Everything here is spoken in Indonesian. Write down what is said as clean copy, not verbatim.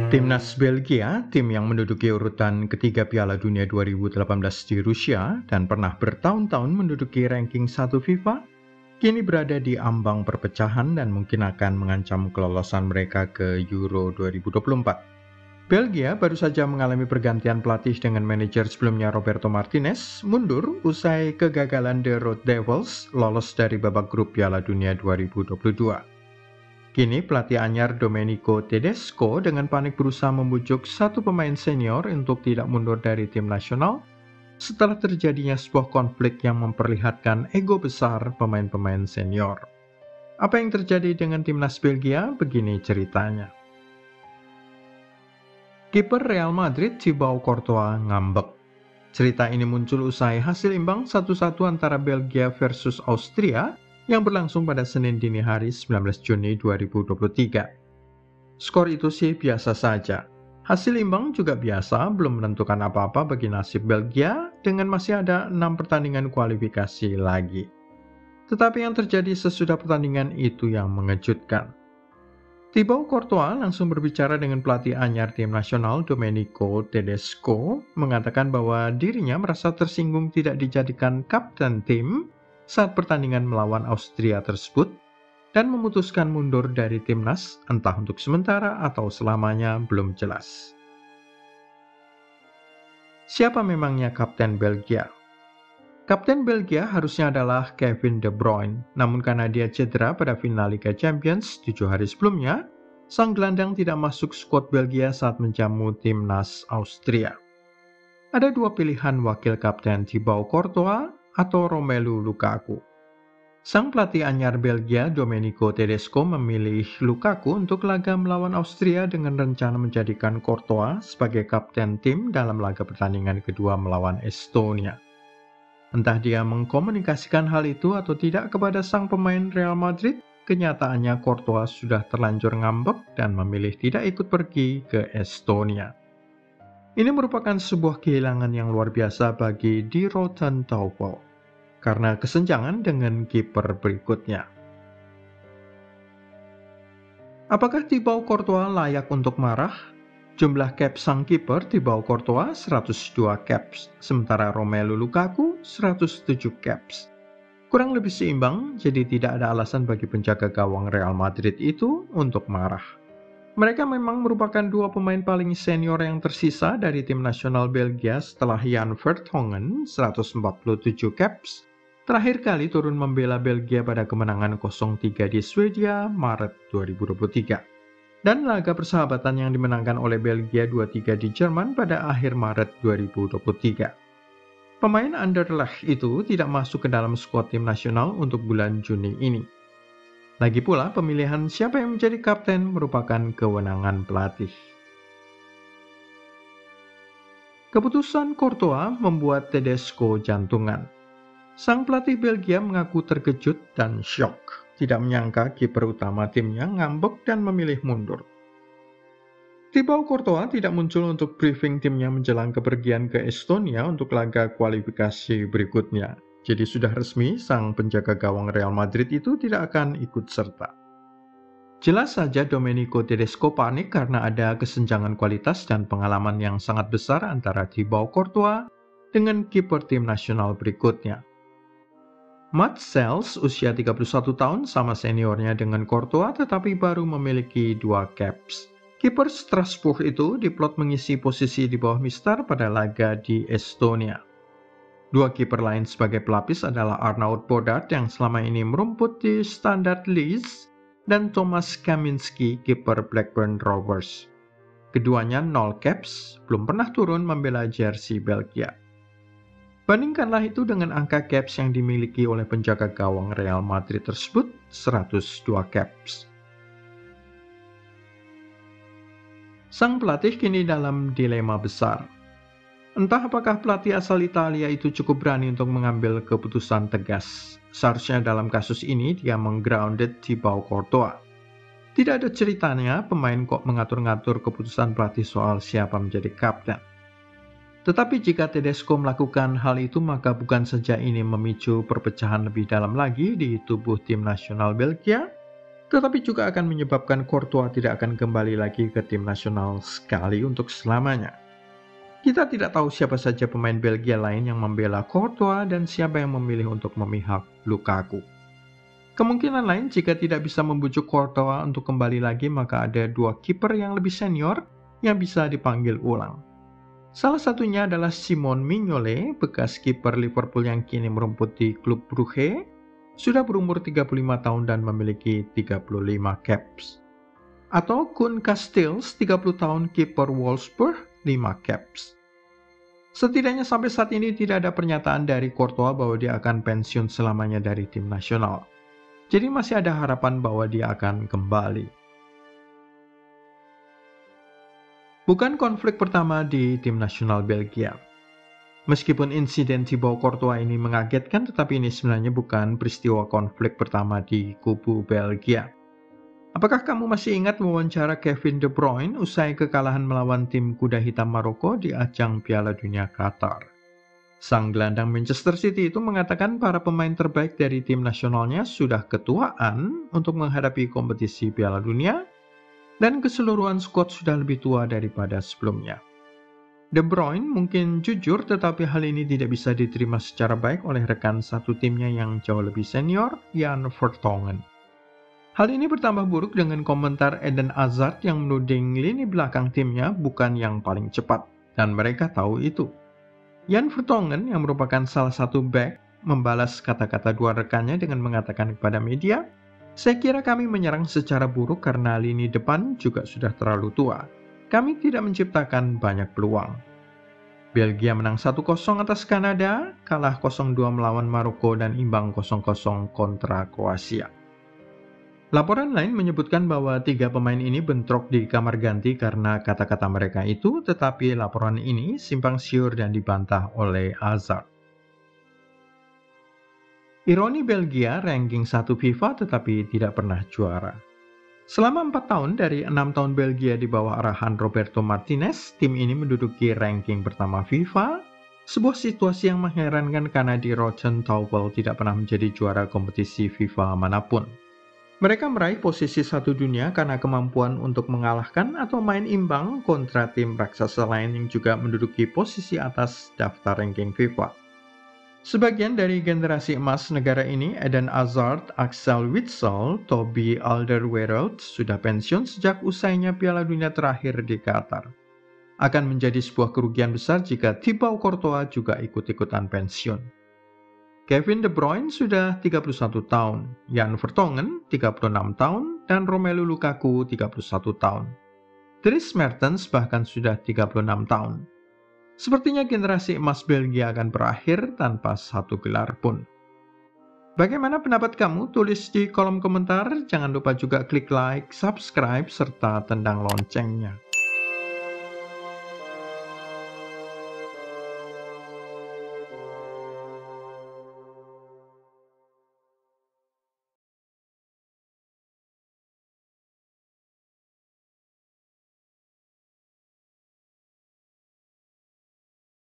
Timnas Belgia, tim yang menduduki urutan ketiga Piala Dunia 2018 di Rusia dan pernah bertahun-tahun menduduki ranking 1 FIFA, kini berada di ambang perpecahan dan mungkin akan mengancam kelolosan mereka ke Euro 2024. Belgia baru saja mengalami pergantian pelatih dengan manajer sebelumnya Roberto Martinez mundur usai kegagalan The Red Devils lolos dari babak grup Piala Dunia 2022. Kini pelatih anyar Domenico Tedesco dengan panik berusaha membujuk satu pemain senior untuk tidak mundur dari tim nasional setelah terjadinya sebuah konflik yang memperlihatkan ego besar pemain-pemain senior. Apa yang terjadi dengan timnas Belgia? Begini ceritanya. Kiper Real Madrid Thibaut Courtois ngambek. Cerita ini muncul usai hasil imbang 1-1 antara Belgia versus Austria yang berlangsung pada Senin dini hari 19 Juni 2023. Skor itu sih biasa saja. Hasil imbang juga biasa, belum menentukan apa-apa bagi nasib Belgia dengan masih ada 6 pertandingan kualifikasi lagi. Tetapi yang terjadi sesudah pertandingan itu yang mengejutkan. Thibaut Courtois langsung berbicara dengan pelatih anyar tim nasional Domenico Tedesco, mengatakan bahwa dirinya merasa tersinggung tidak dijadikan kapten tim saat pertandingan melawan Austria tersebut dan memutuskan mundur dari timnas, entah untuk sementara atau selamanya belum jelas. Siapa memangnya kapten Belgia? Kapten Belgia harusnya adalah Kevin De Bruyne, namun karena dia cedera pada final Liga Champions 7 hari sebelumnya, sang gelandang tidak masuk skuad Belgia saat menjamu timnas Austria. Ada dua pilihan wakil kapten, Thibaut Courtois atau Romelu Lukaku. Sang pelatih anyar Belgia Domenico Tedesco memilih Lukaku untuk laga melawan Austria dengan rencana menjadikan Courtois sebagai kapten tim dalam laga pertandingan kedua melawan Estonia. Entah dia mengkomunikasikan hal itu atau tidak kepada sang pemain Real Madrid, kenyataannya Courtois sudah terlanjur ngambek dan memilih tidak ikut pergi ke Estonia. Ini merupakan sebuah kehilangan yang luar biasa bagi Die Roten Teufel karena kesenjangan dengan kiper berikutnya. Apakah Thibaut Courtois layak untuk marah? Jumlah caps sang kiper Thibaut Courtois 102 caps, sementara Romelu Lukaku 107 caps. Kurang lebih seimbang, jadi tidak ada alasan bagi penjaga gawang Real Madrid itu untuk marah. Mereka memang merupakan dua pemain paling senior yang tersisa dari tim nasional Belgia setelah Jan Vertonghen 147 caps, terakhir kali turun membela Belgia pada kemenangan 0-3 di Swedia Maret 2023. Dan laga persahabatan yang dimenangkan oleh Belgia 2-3 di Jerman pada akhir Maret 2023. Pemain Anderlecht itu tidak masuk ke dalam skuad tim nasional untuk bulan Juni ini. Lagi pula, pemilihan siapa yang menjadi kapten merupakan kewenangan pelatih. Keputusan Courtois membuat Tedesco jantungan. Sang pelatih Belgia mengaku terkejut dan syok, tidak menyangka kiper utama timnya ngambek dan memilih mundur. Thibaut Courtois tidak muncul untuk briefing timnya menjelang kepergian ke Estonia untuk laga kualifikasi berikutnya. Jadi sudah resmi, sang penjaga gawang Real Madrid itu tidak akan ikut serta. Jelas saja Domenico Tedesco panik karena ada kesenjangan kualitas dan pengalaman yang sangat besar antara Thibaut Courtois dengan kiper tim nasional berikutnya. Mats Sels usia 31 tahun sama seniornya dengan Courtois tetapi baru memiliki 2 caps. Kiper Strasbourg itu diplot mengisi posisi di bawah Mistar pada laga di Estonia. Dua kiper lain sebagai pelapis adalah Arnaud Bodat yang selama ini merumput di Standard Liège dan Thomas Kaminski, kiper Blackburn Rovers. Keduanya 0 caps, belum pernah turun membela jersey Belgia. Bandingkanlah itu dengan angka caps yang dimiliki oleh penjaga gawang Real Madrid tersebut, 102 caps. Sang pelatih kini dalam dilema besar. Entah apakah pelatih asal Italia itu cukup berani untuk mengambil keputusan tegas. Seharusnya dalam kasus ini dia menggrounded Thibaut Courtois. Tidak ada ceritanya pemain kok mengatur-ngatur keputusan pelatih soal siapa menjadi kapten. Tetapi jika Tedesco melakukan hal itu maka bukan saja ini memicu perpecahan lebih dalam lagi di tubuh tim nasional Belgia, tetapi juga akan menyebabkan Courtois tidak akan kembali lagi ke tim nasional sekali untuk selamanya. Kita tidak tahu siapa saja pemain Belgia lain yang membela Courtois dan siapa yang memilih untuk memihak Lukaku. Kemungkinan lain jika tidak bisa membujuk Courtois untuk kembali lagi, maka ada dua kiper yang lebih senior yang bisa dipanggil ulang. Salah satunya adalah Simon Mignolet, bekas kiper Liverpool yang kini merumput di klub Brugge, sudah berumur 35 tahun dan memiliki 35 caps. Atau Koen Casteels, 30 tahun, kiper Wolfsburg, 5 caps. Setidaknya sampai saat ini tidak ada pernyataan dari Courtois bahwa dia akan pensiun selamanya dari tim nasional. Jadi masih ada harapan bahwa dia akan kembali. Bukan konflik pertama di tim nasional Belgia. Meskipun insiden Thibaut Courtois ini mengagetkan, tetapi ini sebenarnya bukan peristiwa konflik pertama di kubu Belgia. Apakah kamu masih ingat wawancara Kevin De Bruyne usai kekalahan melawan tim kuda hitam Maroko di ajang Piala Dunia Qatar? Sang gelandang Manchester City itu mengatakan para pemain terbaik dari tim nasionalnya sudah ketuaan untuk menghadapi kompetisi Piala Dunia dan keseluruhan skuad sudah lebih tua daripada sebelumnya. De Bruyne mungkin jujur, tetapi hal ini tidak bisa diterima secara baik oleh rekan satu timnya yang jauh lebih senior, Jan Vertonghen. Hal ini bertambah buruk dengan komentar Eden Hazard yang menuding lini belakang timnya bukan yang paling cepat, dan mereka tahu itu. Jan Vertonghen yang merupakan salah satu back membalas kata-kata dua rekannya dengan mengatakan kepada media, "Saya kira kami menyerang secara buruk karena lini depan juga sudah terlalu tua. Kami tidak menciptakan banyak peluang." Belgia menang 1-0 atas Kanada, kalah 0-2 melawan Maroko, dan imbang 0-0 kontra Kroasia. Laporan lain menyebutkan bahwa 3 pemain ini bentrok di kamar ganti karena kata-kata mereka itu, tetapi laporan ini simpang siur dan dibantah oleh Hazard. Ironi Belgia ranking 1 FIFA tetapi tidak pernah juara. Selama 4 tahun dari 6 tahun Belgia di bawah arahan Roberto Martinez, tim ini menduduki ranking pertama FIFA, sebuah situasi yang mengherankan karena Di Roosentaal tidak pernah menjadi juara kompetisi FIFA manapun. Mereka meraih posisi 1 dunia karena kemampuan untuk mengalahkan atau main imbang kontra tim raksasa lain yang juga menduduki posisi atas daftar ranking FIFA. Sebagian dari generasi emas negara ini, Eden Hazard, Axel Witsel, Toby Alderweireld, sudah pensiun sejak usainya Piala Dunia terakhir di Qatar. Akan menjadi sebuah kerugian besar jika Thibaut Courtois juga ikut-ikutan pensiun. Kevin De Bruyne sudah 31 tahun, Jan Vertonghen 36 tahun, dan Romelu Lukaku 31 tahun. Dries Mertens bahkan sudah 36 tahun. Sepertinya generasi emas Belgia akan berakhir tanpa satu gelar pun. Bagaimana pendapat kamu? Tulis di kolom komentar. Jangan lupa juga klik like, subscribe, serta tendang loncengnya.